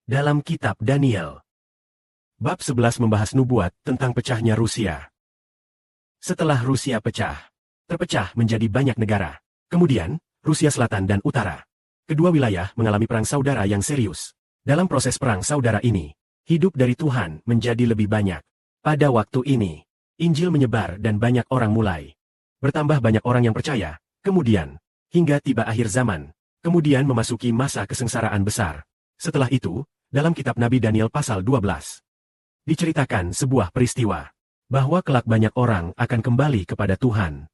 Dalam kitab Daniel. Bab 11 membahas nubuat tentang pecahnya Rusia. Setelah Rusia terpecah menjadi banyak negara. Kemudian, Rusia Selatan dan Utara. Kedua wilayah mengalami perang saudara yang serius. Dalam proses perang saudara ini, hidup dari Tuhan menjadi lebih banyak. Pada waktu ini, Injil menyebar dan banyak orang mulai bertambah banyak orang yang percaya. Kemudian, hingga tiba akhir zaman, kemudian memasuki masa kesengsaraan besar. Setelah itu, dalam kitab Nabi Daniel pasal 12, diceritakan sebuah peristiwa, bahwa kelak banyak orang akan kembali kepada Tuhan.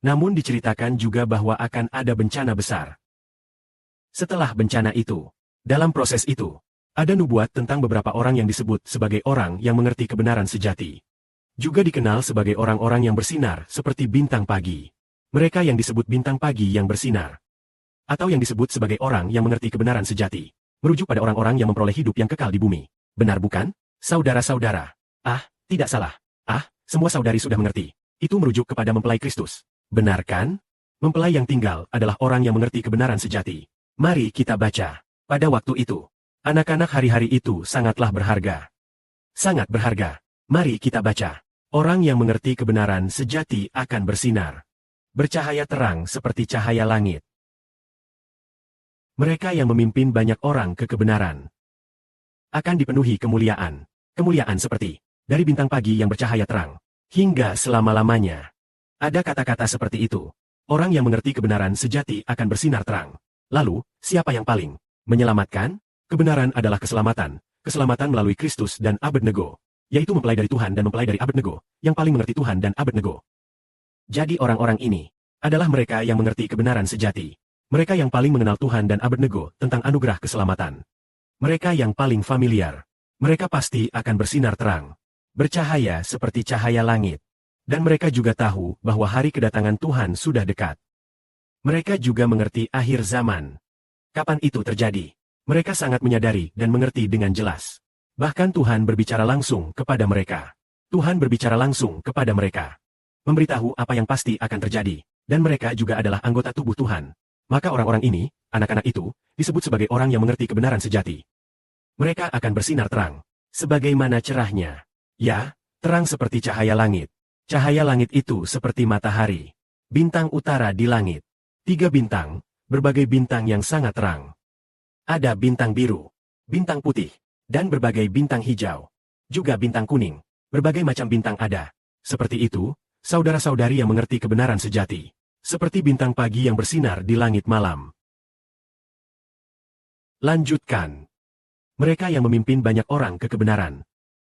Namun diceritakan juga bahwa akan ada bencana besar. Setelah bencana itu, dalam proses itu, ada nubuat tentang beberapa orang yang disebut sebagai orang yang mengerti kebenaran sejati. Juga dikenal sebagai orang-orang yang bersinar seperti bintang pagi. Mereka yang disebut bintang pagi yang bersinar. Atau yang disebut sebagai orang yang mengerti kebenaran sejati. Merujuk pada orang-orang yang memperoleh hidup yang kekal di bumi. Benar bukan? Saudara-saudara. Tidak salah. Semua saudari sudah mengerti. Itu merujuk kepada mempelai Kristus. Benar kan? Mempelai yang tinggal adalah orang yang mengerti kebenaran sejati. Mari kita baca. Pada waktu itu, anak-anak hari-hari itu sangatlah berharga. Sangat berharga. Mari kita baca. Orang yang mengerti kebenaran sejati akan bersinar. Bercahaya terang seperti cahaya langit. Mereka yang memimpin banyak orang ke kebenaran akan dipenuhi kemuliaan. Kemuliaan seperti dari bintang pagi yang bercahaya terang hingga selama-lamanya. Ada kata-kata seperti itu. Orang yang mengerti kebenaran sejati akan bersinar terang. Lalu, siapa yang paling menyelamatkan? Kebenaran adalah keselamatan. Keselamatan melalui Kristus dan Abednego, yaitu mempelai dari Tuhan dan mempelai dari Abednego, yang paling mengerti Tuhan dan Abednego. Jadi orang-orang ini adalah mereka yang mengerti kebenaran sejati. Mereka yang paling mengenal Tuhan dan Abednego tentang anugerah keselamatan. Mereka yang paling familiar. Mereka pasti akan bersinar terang. Bercahaya seperti cahaya langit. Dan mereka juga tahu bahwa hari kedatangan Tuhan sudah dekat. Mereka juga mengerti akhir zaman. Kapan itu terjadi? Mereka sangat menyadari dan mengerti dengan jelas. Bahkan Tuhan berbicara langsung kepada mereka. Tuhan berbicara langsung kepada mereka. Memberitahu apa yang pasti akan terjadi. Dan mereka juga adalah anggota tubuh Tuhan. Maka orang-orang ini, anak-anak itu, disebut sebagai orang yang mengerti kebenaran sejati. Mereka akan bersinar terang. Sebagaimana cerahnya. Ya, terang seperti cahaya langit. Cahaya langit itu seperti matahari. Bintang utara di langit. 3 bintang, berbagai bintang yang sangat terang. Ada bintang biru, bintang putih, dan berbagai bintang hijau. Juga bintang kuning. Berbagai macam bintang ada. Seperti itu, saudara-saudari yang mengerti kebenaran sejati. Seperti bintang pagi yang bersinar di langit malam. Lanjutkan. Mereka yang memimpin banyak orang ke kebenaran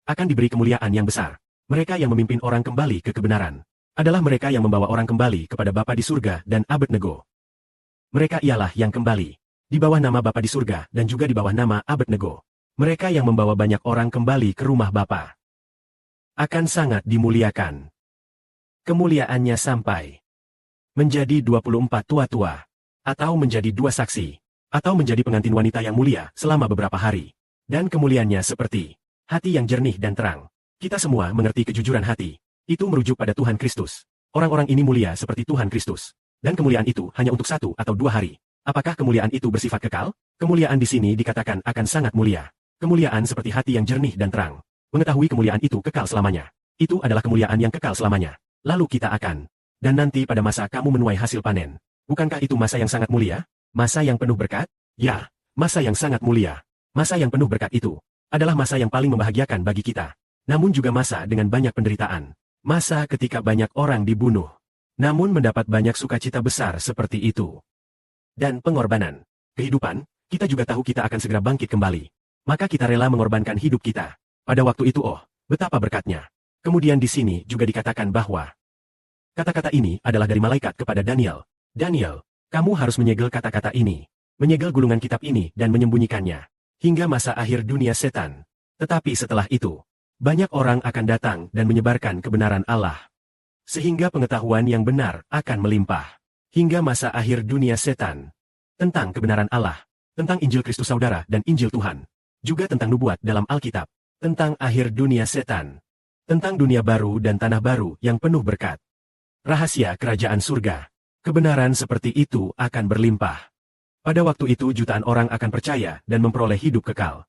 akan diberi kemuliaan yang besar. Mereka yang memimpin orang kembali ke kebenaran adalah mereka yang membawa orang kembali kepada Bapa di surga dan Abednego. Mereka ialah yang kembali di bawah nama Bapa di surga dan juga di bawah nama Abednego. Mereka yang membawa banyak orang kembali ke rumah Bapa akan sangat dimuliakan. Kemuliaannya sampai menjadi 24 tua-tua, atau menjadi 2 saksi, atau menjadi pengantin wanita yang mulia selama beberapa hari. Dan kemuliaannya seperti hati yang jernih dan terang. Kita semua mengerti kejujuran hati. Itu merujuk pada Tuhan Kristus. Orang-orang ini mulia seperti Tuhan Kristus. Dan kemuliaan itu hanya untuk 1 atau 2 hari. Apakah kemuliaan itu bersifat kekal? Kemuliaan di sini dikatakan akan sangat mulia. Kemuliaan seperti hati yang jernih dan terang. Mengetahui kemuliaan itu kekal selamanya. Itu adalah kemuliaan yang kekal selamanya. Lalu kita akan. Dan nanti pada masa kamu menuai hasil panen. Bukankah itu masa yang sangat mulia? Masa yang penuh berkat? Ya, masa yang sangat mulia. Masa yang penuh berkat itu adalah masa yang paling membahagiakan bagi kita. Namun juga masa dengan banyak penderitaan. Masa ketika banyak orang dibunuh. Namun mendapat banyak sukacita besar seperti itu. Dan pengorbanan. Kehidupan, kita juga tahu kita akan segera bangkit kembali. Maka kita rela mengorbankan hidup kita. Pada waktu itu betapa berkatnya. Kemudian di sini juga dikatakan bahwa kata-kata ini adalah dari malaikat kepada Daniel. Daniel, kamu harus menyegel kata-kata ini. Menyegel gulungan kitab ini dan menyembunyikannya. Hingga masa akhir dunia setan. Tetapi setelah itu, banyak orang akan datang dan menyebarkan kebenaran Allah. Sehingga pengetahuan yang benar akan melimpah. Hingga masa akhir dunia setan. Tentang kebenaran Allah. Tentang Injil Kristus Saudara dan Injil Tuhan. Juga tentang nubuat dalam Alkitab. Tentang akhir dunia setan. Tentang dunia baru dan tanah baru yang penuh berkat. Rahasia kerajaan surga. Kebenaran seperti itu akan berlimpah. Pada waktu itu jutaan orang akan percaya dan memperoleh hidup kekal.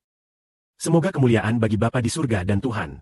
Semoga kemuliaan bagi Bapa di surga dan Tuhan